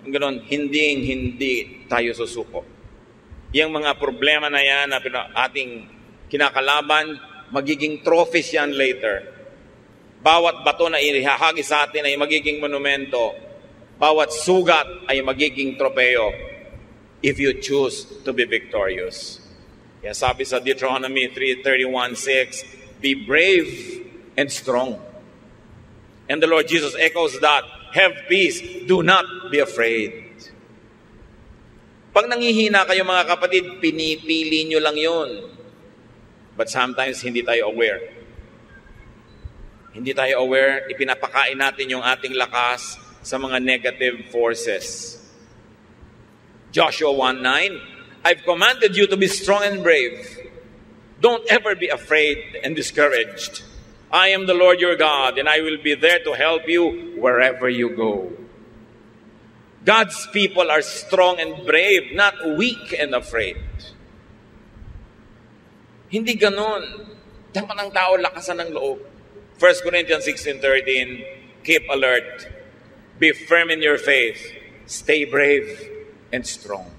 Ganon, hindi tayo susuko. Yung mga problema na yan na ating kinakalaban, magiging trophies yan later. Bawat bato na ihahagi sa atin ay magiging monumento. Bawat sugat ay magiging tropeo if you choose to be victorious. Kaya sabi sa Deuteronomy 3:31-6, be brave and strong. And the Lord Jesus echoes that, have peace, do not be afraid. Pag nangihina kayo mga kapatid, pinipili nyo lang yun. But sometimes hindi tayo aware. Hindi tayo aware, ipinapakain natin yung ating lakas sa mga negative forces. Joshua 1:9, I've commanded you to be strong and brave. Don't ever be afraid and discouraged. I am the Lord your God, and I will be there to help you wherever you go. God's people are strong and brave, not weak and afraid. Hindi ganon. Dapat ang tao lakasan ng loob. 1 Corinthians 16:13, keep alert, be firm in your faith, stay brave and strong.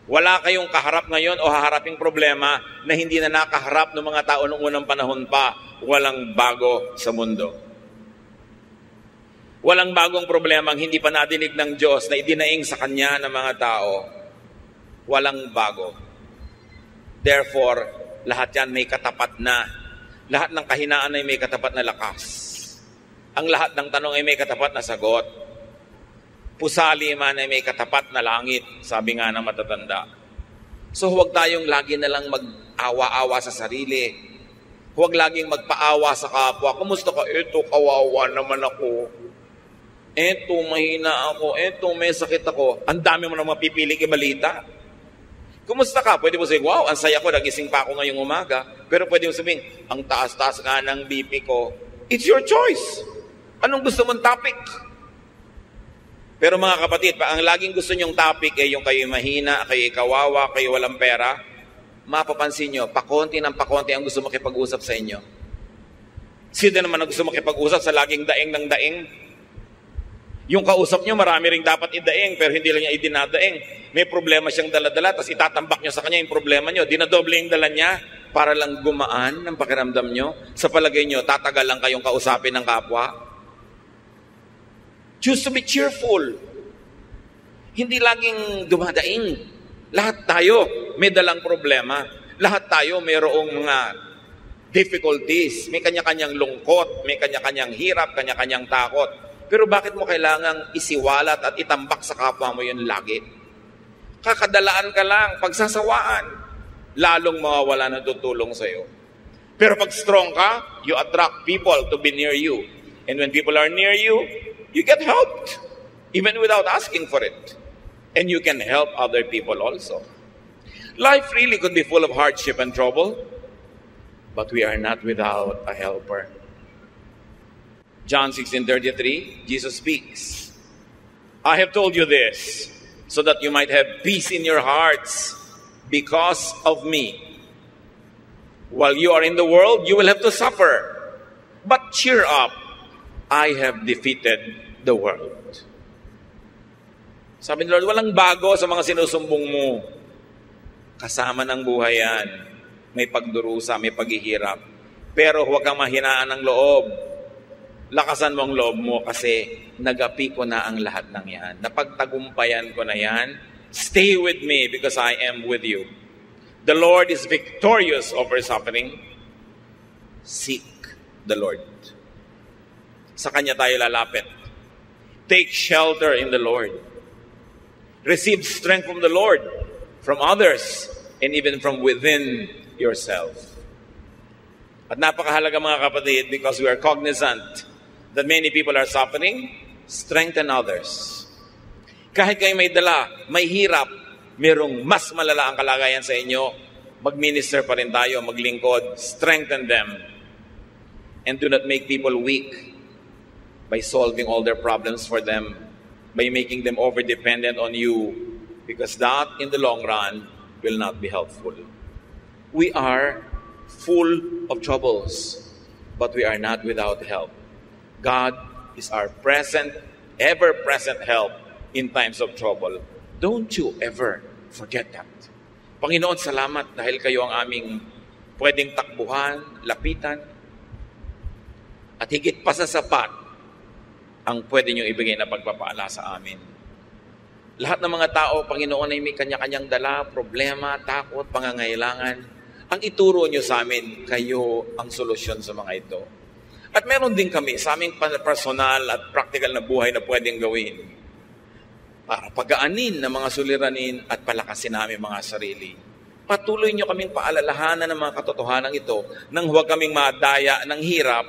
Wala kayong kaharap ngayon o haharaping problema na hindi na nakaharap ng mga tao noong unang panahon pa. Walang bago sa mundo. Walang bagong problema ang hindi pa nadinig ng Diyos na idinaing sa Kanya ng mga tao. Walang bago. Therefore, lahat yan may katapat na. Lahat ng kahinaan ay may katapat na lakas. Ang lahat ng tanong ay may katapat na sagot. Pusali man ay may katapat na langit, sabi nga ng matatanda. So huwag tayong lagi na lang mag-awa-awa sa sarili. Huwag laging magpaawa sa kapwa. Kumusta ka? Eto, kawawa naman ako. Eto, mahina ako. Eto, may sakit ako. Ang dami mo nang mapipiling ibalita. Kumusta ka? Pwede mo sabihin, wow, ang saya ko, nagising pa ako ngayong umaga. Pero pwede mo sabihin, ang taas-taas nga ng BP ko. It's your choice. Anong gusto mong topic? Pero mga kapatid, ang laging gusto nyong topic ay yung kayo mahina, kayo kawawa, kayo walang pera, mapapansin nyo, pakonti ng pakonti ang gusto makipag-usap sa inyo. Sino naman ang gusto makipag-usap sa laging daing ng daing? Yung kausap nyo, marami ring dapat idaing, pero hindi lang niya idinadaing. May problema siyang dala-dala, tapos itatambak nyo sa kanya yung problema nyo. Dinadoble yung dala niya para lang gumaan ng pakiramdam nyo. Sa palagay nyo, tatagal lang kayong kausapin ng kapwa. Choose to be cheerful. Hindi laging dumadaing. Lahat tayo may dalang problema. Lahat tayo mayroong mga difficulties. May kanya-kanyang lungkot, may kanya-kanyang hirap, kanya-kanyang takot. Pero bakit mo kailangang isiwalat at itambak sa kapwa mo yun lagi? Kakadalaan ka lang, pagsasawaan. Lalong mawawala ng tutulong sa'yo. Pero pag strong ka, you attract people to be near you. And when people are near you, you get helped, even without asking for it. And you can help other people also. Life really could be full of hardship and trouble, but we are not without a helper. John 16:33, Jesus speaks. I have told you this, so that you might have peace in your hearts because of me. While you are in the world, you will have to suffer. But cheer up, I have defeated the world. Sabi ni Lord, walang bago sa mga sinusumbong mo. Kasama ng buhay yan. May pagdurusa, may paghihirap. Pero huwag kang mahinaan ng loob. Lakasan mo ang loob mo kasi nagapi ko na ang lahat ng yan. Napagtagumpayan ko na yan. Stay with me because I am with you. The Lord is victorious over suffering. Seek the Lord. Sa Kanya tayo lalapit. Take shelter in the Lord. Receive strength from the Lord, from others, and even from within yourself. At napakahalaga mga kapatid, because we are cognizant that many people are suffering, strengthen others. Kahit kayo may dala, may hirap, merong mas malala ang kalagayan sa inyo, mag-minister pa rin tayo, maglingkod, strengthen them. And do not make people weak by solving all their problems for them, by making them over-dependent on you, because that, in the long run, will not be helpful. We are full of troubles, but we are not without help. God is our present, ever-present help in times of trouble. Don't you ever forget that. Panginoon, salamat dahil kayo ang aming pwedeng takbuhan, lapitan, at higit pa sa sapat ang pwede niyong ibigay na pagpapaala sa amin. Lahat ng mga tao, Panginoon, ay may kanya-kanyang dala, problema, takot, pangangailangan. Ang ituro niyo sa amin, kayo ang solusyon sa mga ito. At meron din kami sa aming personal at practical na buhay na pwedeng gawin para pagaanin ng mga suliranin at palakasin namin mga sarili. Patuloy niyo kaming paalalahanan ng mga katotohanan ito nang huwag kaming madaya ng hirap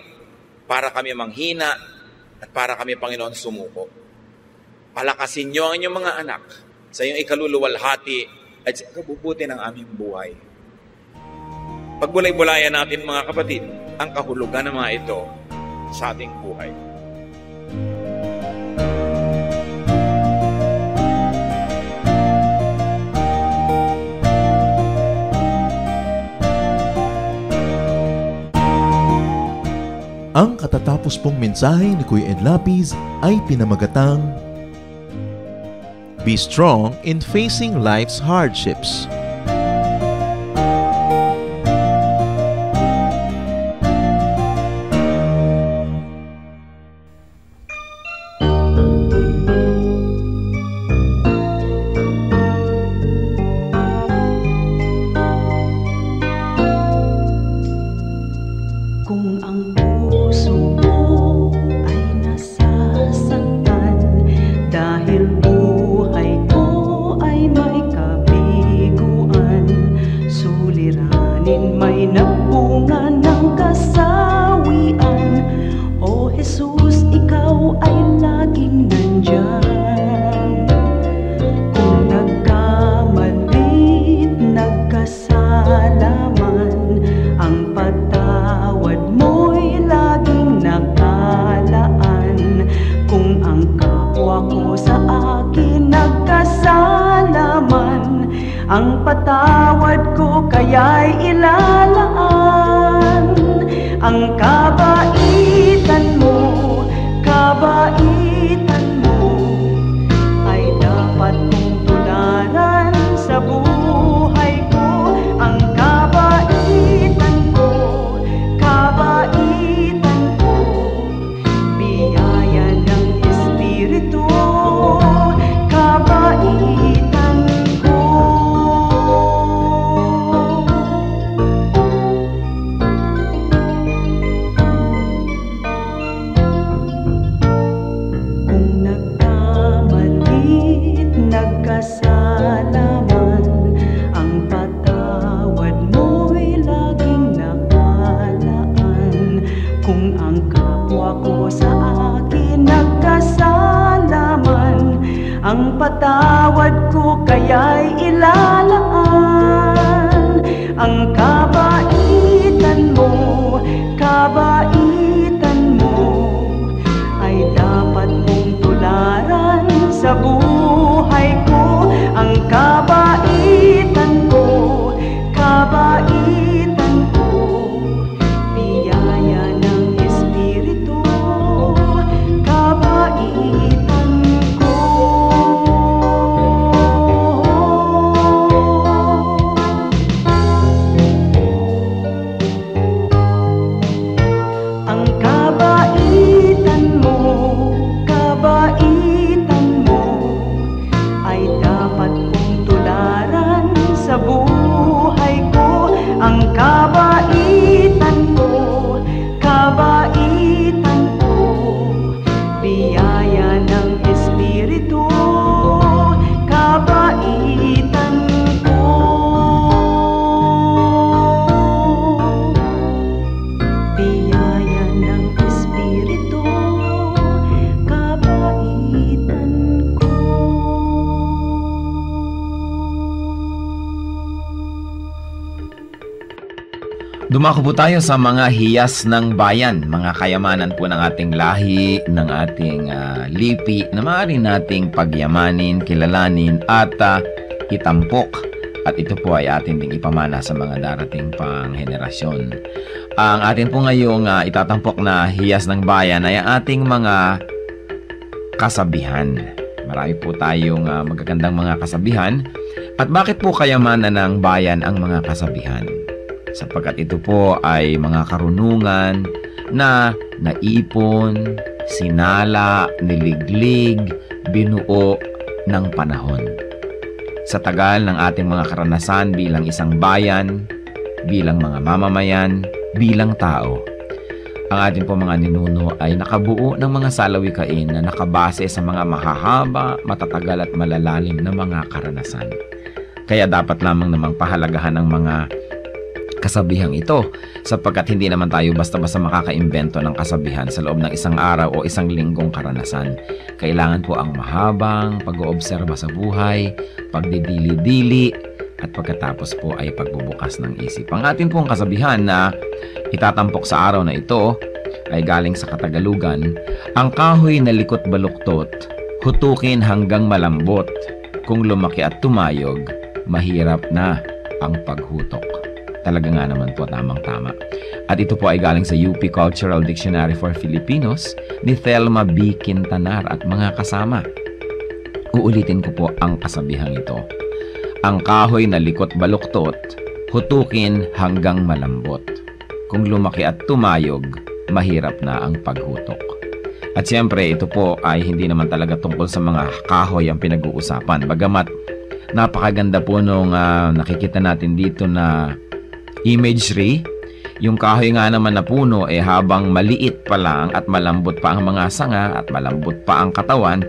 para kami manghina at para kami, Panginoon, sumuko. Palakasin niyo ang inyong mga anak sa iyong ikaluluwalhati at sa kabubuti ng aming buhay. Pagbulay-bulayan natin, mga kapatid, ang kahulugan ng mga ito sa ating buhay. Ang katatapos pong mensahe ni Kuya Ed Lapis ay pinamagatang Be strong in facing life's hardships. Ang patawad ko kaya'y ilalaan. Ang kabaitan mo ay dapat kong tularan sa buhay ko. Ang kabaitan ko, biyaya ng Espiritu, kabaitan ko. Nagkasala man, ang patawad mo'y laging nakalaan. Kung ang kapwa ko sa akin nagkasala, patawad ko kaya'y ilalaan. Ang kabaitan mo ay dapat mong tularan sa buhay ko. Ang kabaitan ko, biyaya ng Espiritu, kabaitan ko. Ang kabaitan mo ay dapat kong tularan sa buhay ko. Ang kabaitan ko, biyaya ng Espiritu, kabaitan ko. Biyaya ng Espiritu, kabaitan ko. Dumako po tayo sa mga hiyas ng bayan, mga kayamanan po ng ating lahi, ng ating lipi na maaari nating pagyamanin, kilalanin at itampok. At ito po ay atin ding ipamana sa mga darating pang henerasyon. Ang atin po ngayong itatampok na hiyas ng bayan ay ang ating mga kasabihan. Marami po tayong magagandang mga kasabihan. At bakit po kayamanan ng bayan ang mga kasabihan? Sapagkat ito po ay mga karunungan na naipon, sinala, niliglig, binuo ng panahon. Sa tagal ng ating mga karanasan bilang isang bayan, bilang mga mamamayan, bilang tao, ang ating po mga ninuno ay nakabuo ng mga salawikain na nakabase sa mga mahahaba, matatagal at malalalim na mga karanasan. Kaya dapat lamang namang pahalagahan ang mga kasabihang ito sapagkat hindi naman tayo basta-basta makakaimbento ng kasabihan sa loob ng isang araw o isang linggong karanasan. Kailangan po ang mahabang pag-oobserba sa buhay, pagdidili-dili at pagkatapos po ay pagbubukas ng isip. Ang atin pong kasabihan na itatampok sa araw na ito ay galing sa Katagalugan. Ang kahoy na likot baluktot, hutukin hanggang malambot. Kung lumaki at tumayog, mahirap na ang paghutok. Talaga nga naman po, tamang-tama. At ito po ay galing sa UP Cultural Dictionary for Filipinos ni Thelma B. Quintanar at mga kasama. Uulitin ko po ang kasabihang ito. Ang kahoy na likot baluktot, hutukin hanggang malambot. Kung lumaki at tumayog, mahirap na ang paghutok. At siyempre, ito po ay hindi naman talaga tungkol sa mga kahoy ang pinag-uusapan. Bagamat napakaganda po nung nakikita natin dito na imagery. Yung kahoy nga naman na puno habang maliit pa lang at malambot pa ang mga sanga at malambot pa ang katawan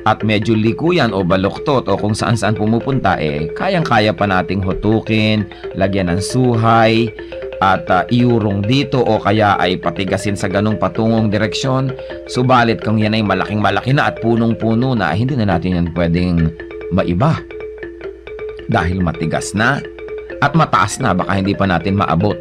at medyo likuyan o baluktot o kung saan-saan pumupunta kayang-kaya pa nating hutukin, lagyan ng suhay at iurong dito o kaya ay patigasin sa ganong patungong direksyon. Subalit kung yan ay malaking-malaki na at punong-puno na, hindi na natin yan pwedeng maiba dahil matigas na at mataas na, baka hindi pa natin maabot.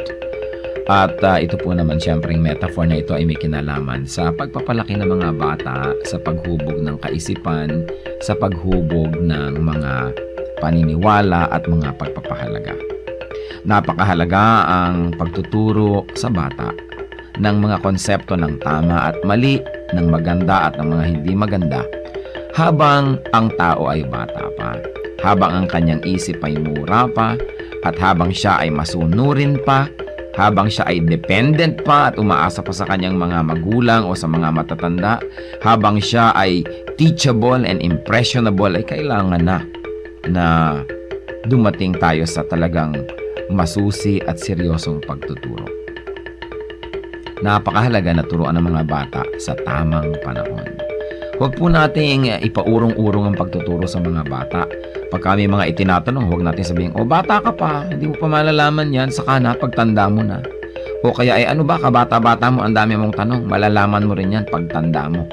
At ito po naman siyempre yung metaphor na ito ay may kinalaman sa pagpapalaki ng mga bata, sa paghubog ng kaisipan, sa paghubog ng mga paniniwala at mga pagpapahalaga. Napakahalaga ang pagtuturo sa bata ng mga konsepto ng tama at mali, ng maganda at ng mga hindi maganda, habang ang tao ay bata pa, habang ang kanyang isip ay mura pa, at habang siya ay masunurin pa, habang siya ay dependent pa at umaasa pa sa kanyang mga magulang o sa mga matatanda, habang siya ay teachable and impressionable, ay kailangan na dumating tayo sa talagang masusi at seryosong pagtuturo. Napakahalaga na turuan ng mga bata sa tamang panahon. Huwag po nating ipaurong-urong ang pagtuturo sa mga bata. Pag kami mga itinatanong, huwag natin sabihin, bata ka pa, hindi mo pa malalaman yan, saka na, pagtanda mo na. O kaya ay ano ba, kabata-bata mo, ang dami mong tanong. Malalaman mo rin yan pagtanda mo.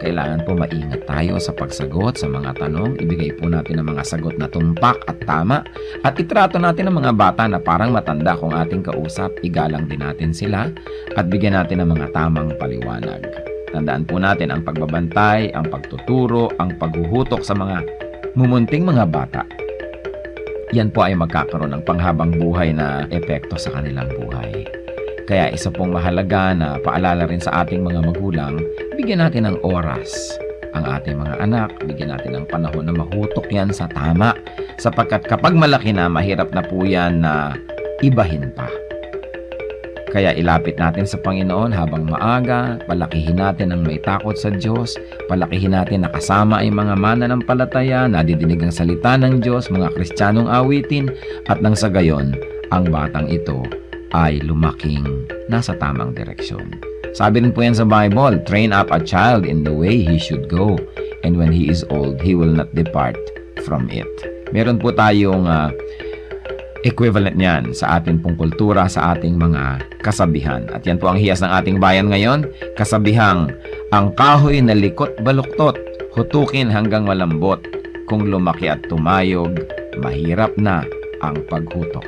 Kailangan po maingat tayo sa pagsagot sa mga tanong. Ibigay po natin ang mga sagot na tumpak at tama. At itrato natin ang mga bata na parang matanda kung ating kausap. Igalang din natin sila at bigyan natin ng mga tamang paliwanag. Tandaan po natin ang pagbabantay, ang pagtuturo, ang paghuhutok sa mga mumunting mga bata. Yan po ay magkakaroon ng panghabang buhay na epekto sa kanilang buhay. Kaya isa pong mahalaga na paalala rin sa ating mga magulang, bigyan natin ng oras ang ating mga anak, bigyan natin ng panahon na mahutok yan sa tama. Sapagkat kapag malaki na, mahirap na po yan na ibahin pa. Kaya ilapit natin sa Panginoon habang maaga, palakihin natin ang may takot sa Diyos, palakihin natin na kasama ay mga mananampalataya, nadidinig ang salita ng Diyos, mga Kristiyanong awitin, at nang sa gayon, ang batang ito ay lumaking nasa tamang direksyon. Sabi rin po yan sa Bible, train up a child in the way he should go, and when he is old, he will not depart from it. Meron po tayong equivalent niyan sa ating pong kultura, sa ating mga kasabihan. At yan po ang hiyas ng ating bayan ngayon, kasabihang, ang kahoy na likot baluktot, hutukin hanggang malambot. Kung lumaki at tumayog, mahirap na ang paghutok.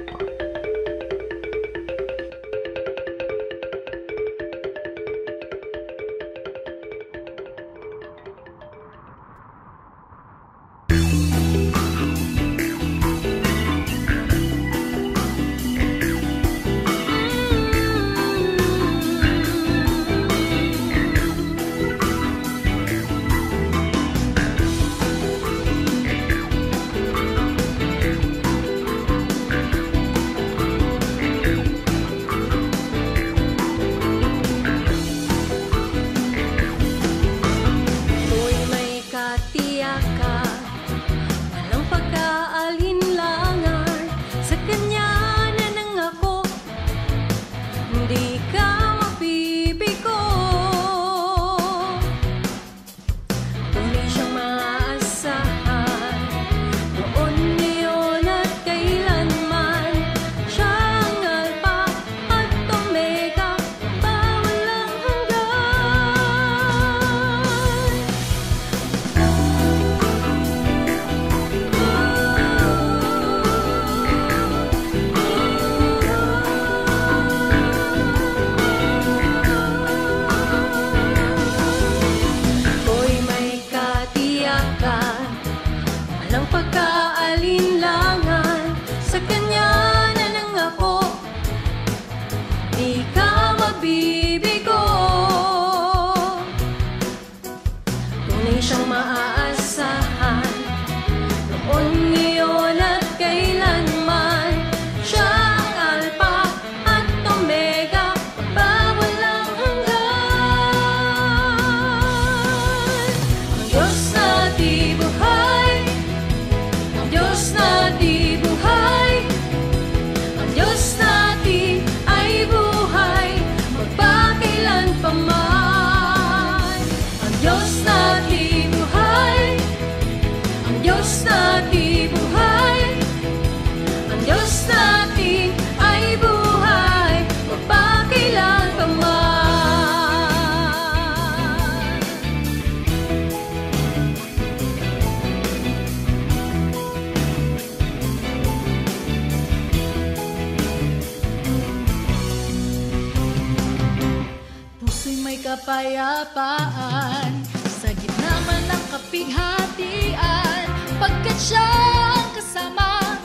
Kapayapaan sa gitna man ng kapighatian, pagkat siya ang kasama,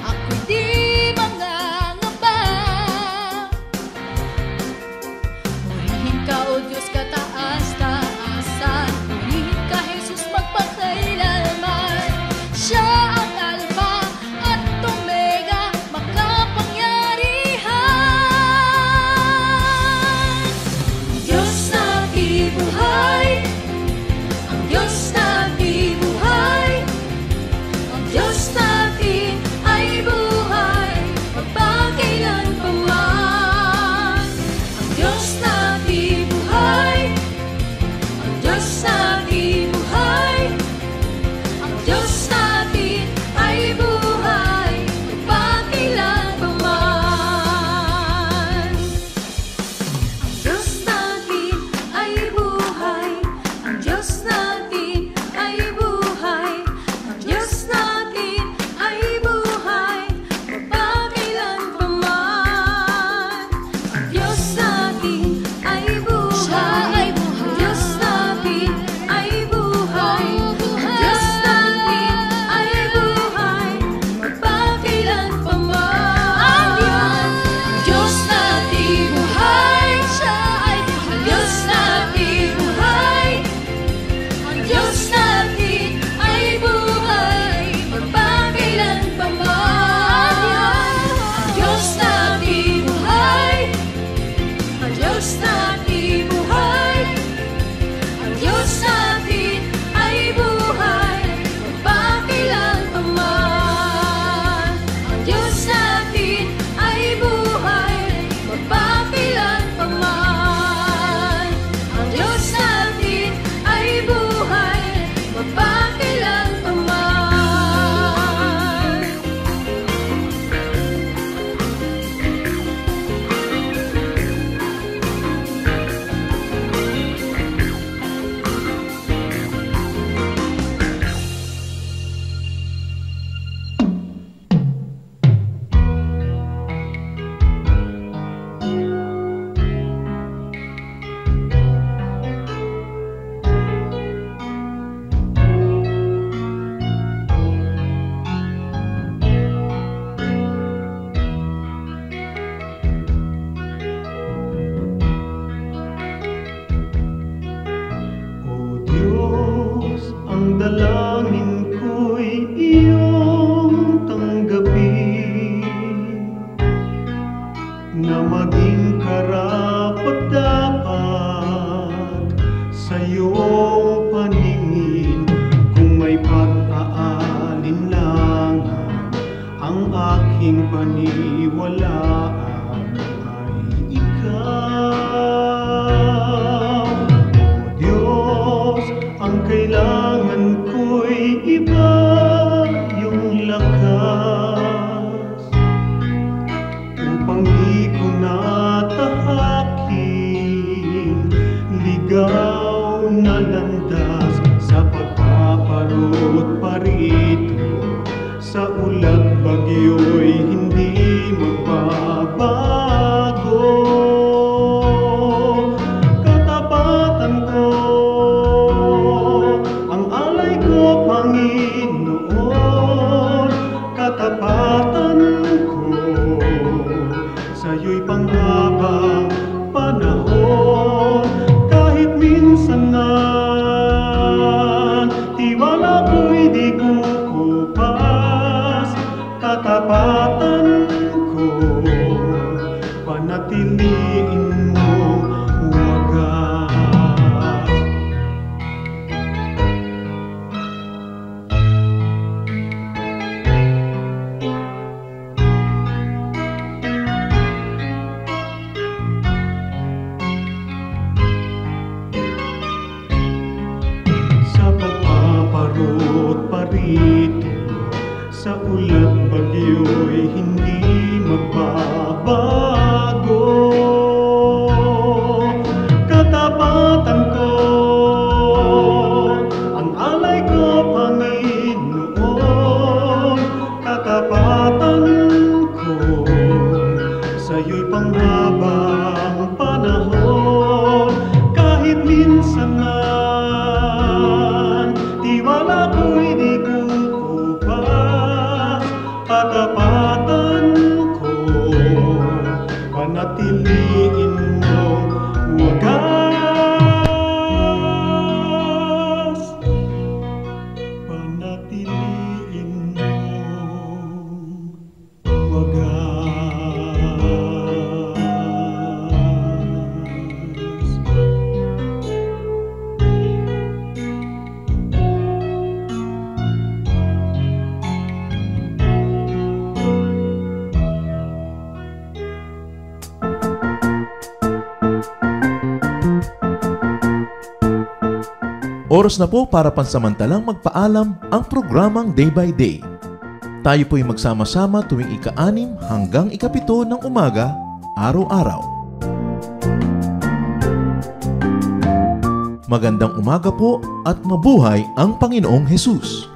ako'y di mangangamba. Purihin ka, O Diyos, kataas-taasan, purihin ka, Jesus, magpakailanman. Siya ang Alpha at Omega, makapangyarihan. aking paniwalaan ay ikaw. O Diyos, ang kailangan ko'y iba yung lakas upang di ko natahakin ligaw na landas sa pagpaparot parito. Sa ulat bagyo'y hindi magbabago. Katapatan ko, ang alay ko, Panginoon. Katapatan ko, sa'yo'y panghabang panahon. Kahit minsan na tiwala ko'y di kukupas, katapatan ko, panatiliin mong wagas. Sa pagpaparot parito, sa ulat bagyo'y hindi magbabago. Katapatan ko, ang alay ko, Panginoon. Katapatan ko, sa'yo'y panghabang panahon. Kahit minsan na tiwala ko'y di kukupas, katapatan ko, panatiliin mong wagas. Panatiliin mong wagas. Oras na po para pansamantalang magpaalam ang programang Day by Day. Tayo po'y magsama-sama tuwing ika-6 hanggang ika-7 ng umaga, araw-araw. Magandang umaga po at mabuhay ang Panginoong Hesus!